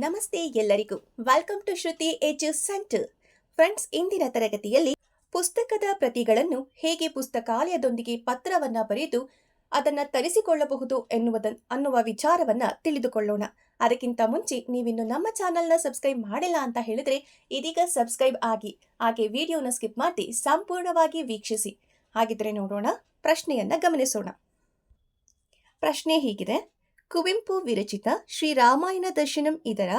ನಮಸ್ತೆ ಎಲ್ಲರಿಗೂ. Welcome to Shruti edu centre. Friends, ಇಂದಿನ ತರಗತಿಯಲ್ಲಿ ಪುಸ್ತಕದ ಪ್ರತಿಗಳನ್ನು ಹೇಗೆ ಪುಸ್ತಕಾಲಯದೊಂದಿಗೆ ಪತ್ರವನ್ನ ಬರೆದು ಅದನ್ನ ತರಿಸಿಕೊಳ್ಳಬಹುದು ಅನ್ನುವ ವಿಚಾರವನ್ನ ತಿಳಿದುಕೊಳ್ಳೋಣ. ಅದಕ್ಕಿಂತ ಮುಂಚೆ ನೀವಿನ್ನು ನಮ್ಮ ಚಾನೆಲ್ನ ಸಬ್ಸ್ಕ್ರೈಬ್ ಮಾಡಿಲ್ಲ ಅಂತ ಹೇಳಿದ್ರೆ ಇದೀಗ ಸಬ್ಸ್ಕ್ರೈಬ್ ಆಗಿ, ಹಾಗೆ ವಿಡಿಯೋನ ಸ್ಕಿಪ್ ಮಾಡಿ ಸಂಪೂರ್ಣವಾಗಿ ವೀಕ್ಷಿಸಿ. ಹಾಗಿದ್ರೆ ನೋಡೋಣ, ಪ್ರಶ್ನೆಯನ್ನ ಗಮನಿಸೋಣ. ಪ್ರಶ್ನೆ ಹೀಗಿದೆ: ಕುವೆಂಪು ವಿರಚಿತ ಶ್ರೀರಾಮಾಯಣ ದರ್ಶನಂ ಇದರ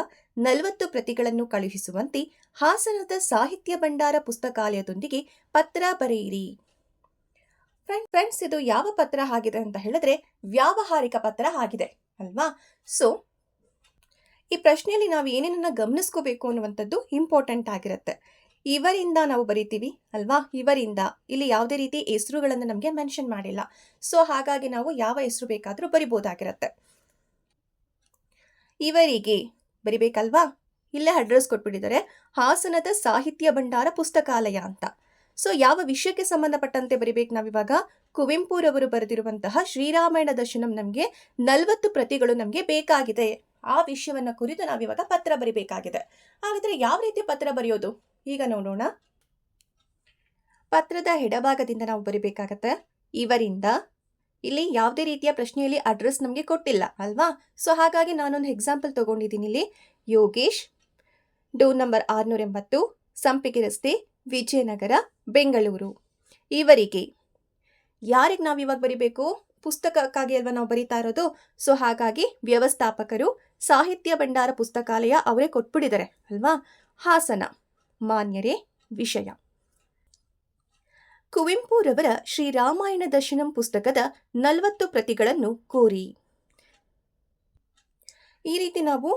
40 ಪ್ರತಿಗಳನ್ನು ಕಳುಹಿಸುವಂತೆ ಹಾಸನದ ಸಾಹಿತ್ಯ ಭಂಡಾರ ಪುಸ್ತಕಾಲಯದೊಂದಿಗೆ ಪತ್ರ ಬರೆಯಿರಿ. ಫ್ರೆಂಡ್ಸ್, ಇದು ಯಾವ ಪತ್ರ ಆಗಿದೆ ಅಂತ ಹೇಳಿದ್ರೆ ವ್ಯಾವಹಾರಿಕ ಪತ್ರ ಆಗಿದೆ ಅಲ್ವಾ? ಸೊ ಈ ಪ್ರಶ್ನೆಯಲ್ಲಿ ನಾವು ಏನೇನನ್ನ ಗಮನಿಸ್ಕೋಬೇಕು ಅನ್ನುವಂಥದ್ದು ಇಂಪಾರ್ಟೆಂಟ್ ಆಗಿರುತ್ತೆ. ಇವರಿಂದ ನಾವು ಬರಿತೀವಿ ಅಲ್ವಾ? ಇವರಿಂದ ಇಲ್ಲಿ ಯಾವುದೇ ರೀತಿ ಹೆಸರುಗಳನ್ನು ನಮಗೆ ಮೆನ್ಷನ್ ಮಾಡಿಲ್ಲ. ಸೊ ಹಾಗಾಗಿ ನಾವು ಯಾವ ಹೆಸರು ಬೇಕಾದರೂ ಬರಿಬೋದಾಗಿರುತ್ತೆ. ಇವರಿಗೆ ಬರಿಬೇಕಲ್ವಾ? ಇಲ್ಲೇ ಅಡ್ರೆಸ್ ಕೊಟ್ಬಿಟ್ಟಿದ್ದಾರೆ, ಹಾಸನದ ಸಾಹಿತ್ಯ ಭಂಡಾರ ಪುಸ್ತಕಾಲಯ ಅಂತ. ಸೊ ಯಾವ ವಿಷಯಕ್ಕೆ ಸಂಬಂಧಪಟ್ಟಂತೆ ಬರಿಬೇಕು ನಾವಿವಾಗ? ಕುವೆಂಪುರವರು ಬರೆದಿರುವಂತಹ ಶ್ರೀರಾಮಾಯಣ ದರ್ಶನಂ ನಮಗೆ 40 ಪ್ರತಿಗಳು ನಮಗೆ ಬೇಕಾಗಿದೆ. ಆ ವಿಷಯವನ್ನ ಕುರಿತು ನಾವಿವಾಗ ಪತ್ರ ಬರಿಬೇಕಾಗಿದೆ. ಹಾಗಾದ್ರೆ ಯಾವ ರೀತಿ ಪತ್ರ ಬರೆಯೋದು ಈಗ ನೋಡೋಣ. ಪತ್ರದ ಎಡಭಾಗದಿಂದ ನಾವು ಬರಿಬೇಕಾಗತ್ತೆ. ಇವರಿಂದ, ಇಲ್ಲಿ ಯಾವುದೇ ರೀತಿಯ ಪ್ರಶ್ನೆಯಲ್ಲಿ ಅಡ್ರೆಸ್ ನಮಗೆ ಕೊಟ್ಟಿಲ್ಲ ಅಲ್ವಾ? ಸೊ ಹಾಗಾಗಿ ನಾನೊಂದು ಎಕ್ಸಾಂಪಲ್ ತಗೊಂಡಿದ್ದೀನಿ. ಇಲ್ಲಿ ಯೋಗೇಶ್, ಡೋರ್ ನಂಬರ್ 680, ಸಂಪಿಗೆ ರಸ್ತೆ, ವಿಜಯನಗರ, ಬೆಂಗಳೂರು. ಇವರಿಗೆ ಯಾರಿಗೆ ನಾವು ಇವಾಗ ಬರಿಬೇಕು? ಪುಸ್ತಕಕ್ಕಾಗಿ ಅಲ್ವಾ ನಾವು ಬರಿತಾ ಇರೋದು. ಸೊ ಹಾಗಾಗಿ ವ್ಯವಸ್ಥಾಪಕರು, ಸಾಹಿತ್ಯ ಭಂಡಾರ ಪುಸ್ತಕಾಲಯ ಅವರೇ ಕೊಟ್ಬಿಟ್ಟಿದ್ದಾರೆ ಅಲ್ವಾ? ಹಾಸನ. ಮಾನ್ಯರೇ, ವಿಷಯ ಕುವೆಂಪುರವರ ಶ್ರೀರಾಮಾಯಣ ದರ್ಶನಂ ಪುಸ್ತಕದ 40 ಪ್ರತಿಗಳನ್ನು ಕೋರಿ. ಈ ರೀತಿ ನಾವು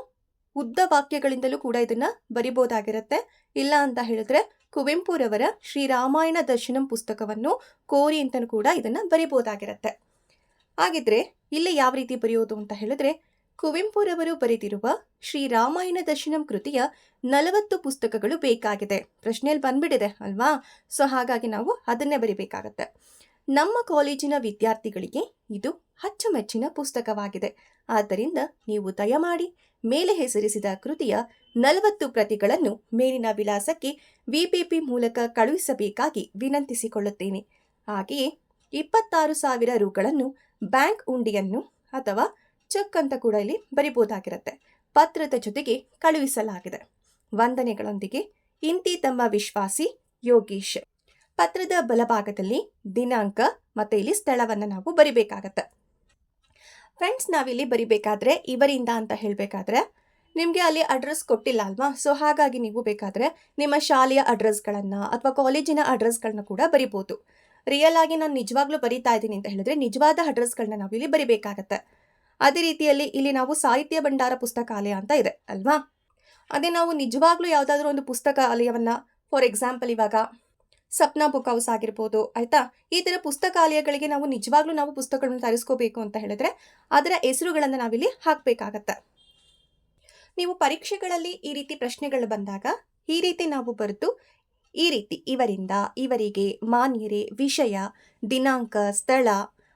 ಉದ್ದ ವಾಕ್ಯಗಳಿಂದಲೂ ಕೂಡ ಇದನ್ನ ಬರಿಬೋದಾಗಿರುತ್ತೆ. ಇಲ್ಲ ಅಂತ ಹೇಳಿದ್ರೆ ಕುವೆಂಪುರವರ ಶ್ರೀರಾಮಾಯಣ ದರ್ಶನಂ ಪುಸ್ತಕವನ್ನು ಕೋರಿ ಅಂತಲೂ ಕೂಡ ಇದನ್ನ ಬರಿಬೋದಾಗಿರುತ್ತೆ. ಹಾಗಿದ್ರೆ ಇಲ್ಲಿ ಯಾವ ರೀತಿ ಬರೆಯೋದು ಅಂತ ಹೇಳಿದ್ರೆ, ಕುವೆಂಪುರವರು ಬರೆದಿರುವ ಶ್ರೀರಾಮಾಯಣ ದರ್ಶನಂ ಕೃತಿಯ 40 ಪುಸ್ತಕಗಳು ಬೇಕಾಗಿದೆ. ಪ್ರಶ್ನೆಯಲ್ಲಿ ಬಂದ್ಬಿಟ್ಟಿದೆ ಅಲ್ವಾ? ಸೊ ಹಾಗಾಗಿ ನಾವು ಅದನ್ನೇ ಬರಿಬೇಕಾಗತ್ತೆ. ನಮ್ಮ ಕಾಲೇಜಿನ ವಿದ್ಯಾರ್ಥಿಗಳಿಗೆ ಇದು ಅಚ್ಚುಮೆಚ್ಚಿನ ಪುಸ್ತಕವಾಗಿದೆ. ಆದ್ದರಿಂದ ನೀವು ದಯಮಾಡಿ ಮೇಲೆ ಹೆಸರಿಸಿದ ಕೃತಿಯ 40 ಪ್ರತಿಗಳನ್ನು ಮೇಲಿನ ವಿಳಾಸಕ್ಕೆ ವಿಪಿಪಿ ಮೂಲಕ ಕಳುಹಿಸಬೇಕಾಗಿ ವಿನಂತಿಸಿಕೊಳ್ಳುತ್ತೇನೆ. ಹಾಗೆಯೇ 26,000 ರೂಗಳನ್ನು ಬ್ಯಾಂಕ್ ಹುಂಡಿಯನ್ನು ಅಥವಾ ಚೆಕ್ ಅಂತ ಕೂಡ ಇಲ್ಲಿ ಬರಿಬೋದಾಗಿರುತ್ತೆ. ಪತ್ರದ ಜೊತೆಗೆ ಕಳುಹಿಸಲಾಗಿದೆ. ವಂದನೆಗಳೊಂದಿಗೆ ಇಂತಿ ತಮ್ಮ ವಿಶ್ವಾಸಿ ಯೋಗೇಶ್. ಪತ್ರದ ಬಲಭಾಗದಲ್ಲಿ ದಿನಾಂಕ ಮತ್ತೆ ಇಲ್ಲಿ ಸ್ಥಳವನ್ನು ನಾವು ಬರಿಬೇಕಾಗತ್ತೆ. ಫ್ರೆಂಡ್ಸ್, ನಾವಿಲ್ಲಿ ಬರಿಬೇಕಾದ್ರೆ ಇವರಿಂದ ಅಂತ ಹೇಳಬೇಕಾದ್ರೆ ನಿಮಗೆ ಅಲ್ಲಿ ಅಡ್ರೆಸ್ ಕೊಟ್ಟಿಲ್ಲ ಅಲ್ವಾ? ಸೊ ಹಾಗಾಗಿ ನೀವು ಬೇಕಾದರೆ ನಿಮ್ಮ ಶಾಲೆಯ ಅಡ್ರೆಸ್ಗಳನ್ನು ಅಥವಾ ಕಾಲೇಜಿನ ಅಡ್ರೆಸ್ಗಳನ್ನ ಕೂಡ ಬರಿಬೋದು. ರಿಯಲ್ ಆಗಿ ನಾನು ನಿಜವಾಗ್ಲೂ ಬರಿತಾ ಇದ್ದೀನಿ ಅಂತ ಹೇಳಿದ್ರೆ ನಿಜವಾದ ಅಡ್ರೆಸ್ಗಳನ್ನ ನಾವು ಇಲ್ಲಿ ಬರಿಬೇಕಾಗತ್ತೆ. ಅದೇ ರೀತಿಯಲ್ಲಿ ಇಲ್ಲಿ ನಾವು ಸಾಹಿತ್ಯ ಭಂಡಾರ ಪುಸ್ತಕಾಲಯ ಅಂತ ಇದೆ ಅಲ್ವಾ? ಅದೇ ನಾವು ನಿಜವಾಗ್ಲೂ ಯಾವುದಾದ್ರೂ ಒಂದು ಪುಸ್ತಕಾಲಯವನ್ನ, ಫಾರ್ ಎಕ್ಸಾಂಪಲ್ ಇವಾಗ ಸಪ್ನಾ ಬುಕ್ ಹೌಸ್ ಆಗಿರ್ಬೋದು, ಆಯ್ತಾ? ಈ ಥರ ಪುಸ್ತಕಾಲಯಗಳಿಗೆ ನಾವು ನಿಜವಾಗ್ಲೂ ನಾವು ಪುಸ್ತಕಗಳನ್ನು ತರಿಸ್ಕೋಬೇಕು ಅಂತ ಹೇಳಿದ್ರೆ ಅದರ ಹೆಸರುಗಳನ್ನು ನಾವಿಲ್ಲಿ ಹಾಕಬೇಕಾಗತ್ತೆ. ನೀವು ಪರೀಕ್ಷೆಗಳಲ್ಲಿ ಈ ರೀತಿ ಪ್ರಶ್ನೆಗಳು ಬಂದಾಗ ಈ ರೀತಿ ನಾವು ಬರೆದು ಈ ರೀತಿ ಇವರಿಂದ, ಇವರಿಗೆ, ಮಾನ್ಯರೇ, ವಿಷಯ, ದಿನಾಂಕ, ಸ್ಥಳ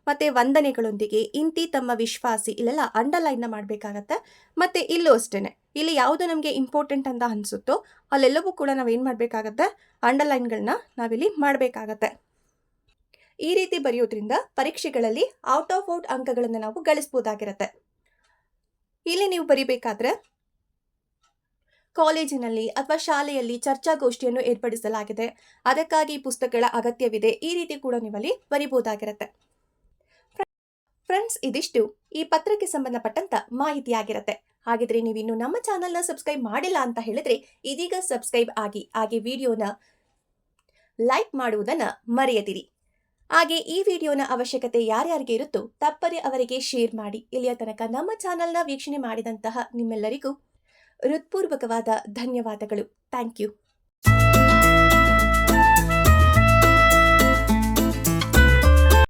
ಮತ್ತೆ ವಂದನೆಗಳೊಂದಿಗೆ ಇಂತಿ ತಮ್ಮ ವಿಶ್ವಾಸಿ ಇಲ್ಲೆಲ್ಲ ಅಂಡರ್ಲೈನ್ನ ಮಾಡಬೇಕಾಗತ್ತೆ. ಮತ್ತೆ ಇಲ್ಲೂ ಅಷ್ಟೇನೆ, ಇಲ್ಲಿ ಯಾವುದು ನಮಗೆ ಇಂಪಾರ್ಟೆಂಟ್ ಅಂತ ಅನಿಸುತ್ತೋ ಅಲ್ಲೆಲ್ಲವೂ ಕೂಡ ನಾವೇನು ಮಾಡಬೇಕಾಗತ್ತೆ? ಅಂಡರ್ಲೈನ್ಗಳನ್ನ ನಾವಿಲ್ಲಿ ಮಾಡಬೇಕಾಗತ್ತೆ. ಈ ರೀತಿ ಬರೆಯೋದ್ರಿಂದ ಪರೀಕ್ಷೆಗಳಲ್ಲಿ ಔಟ್ ಆಫ್ ಔಟ್ ಅಂಕಗಳನ್ನು ನಾವು ಗಳಿಸ್ಬೋದಾಗಿರುತ್ತೆ. ಇಲ್ಲಿ ನೀವು ಬರಿಬೇಕಾದ್ರೆ ಕಾಲೇಜಿನಲ್ಲಿ ಅಥವಾ ಶಾಲೆಯಲ್ಲಿ ಚರ್ಚಾಗೋಷ್ಠಿಯನ್ನು ಏರ್ಪಡಿಸಲಾಗಿದೆ, ಅದಕ್ಕಾಗಿ ಪುಸ್ತಕಗಳ ಅಗತ್ಯವಿದೆ, ಈ ರೀತಿ ಕೂಡ ನೀವಲ್ಲಿ ಬರಿಬೋದಾಗಿರುತ್ತೆ. ಫ್ರೆಂಡ್ಸ್, ಇದಿಷ್ಟು ಈ ಪತ್ರಕ್ಕೆ ಸಂಬಂಧಪಟ್ಟಂತ ಮಾಹಿತಿಯಾಗಿರುತ್ತೆ. ಹಾಗಿದ್ರೆ ನೀವಿನ್ನು ನಮ್ಮ ಚಾನೆಲ್ನ ಸಬ್ಸ್ಕ್ರೈಬ್ ಮಾಡಿಲ್ಲ ಅಂತ ಹೇಳಿದ್ರೆ ಇದೀಗ ಸಬ್ಸ್ಕ್ರೈಬ್ ಆಗಿ, ಹಾಗೆ ವಿಡಿಯೋನ ಲೈಕ್ ಮಾಡುವುದನ್ನ ಮರೆಯದಿರಿ. ಹಾಗೆ ಈ ವಿಡಿಯೋನ ಅವಶ್ಯಕತೆ ಯಾರ್ಯಾರಿಗೆ ಇರುತ್ತೋ ತಪ್ಪದೆ ಅವರಿಗೆ ಶೇರ್ ಮಾಡಿ. ಇಲ್ಲಿಯ ತನಕ ನಮ್ಮ ಚಾನೆಲ್ನ ವೀಕ್ಷಣೆ ಮಾಡಿದಂತಹ ನಿಮ್ಮೆಲ್ಲರಿಗೂ ಹೃತ್ಪೂರ್ವಕವಾದ ಧನ್ಯವಾದಗಳು. Thank you.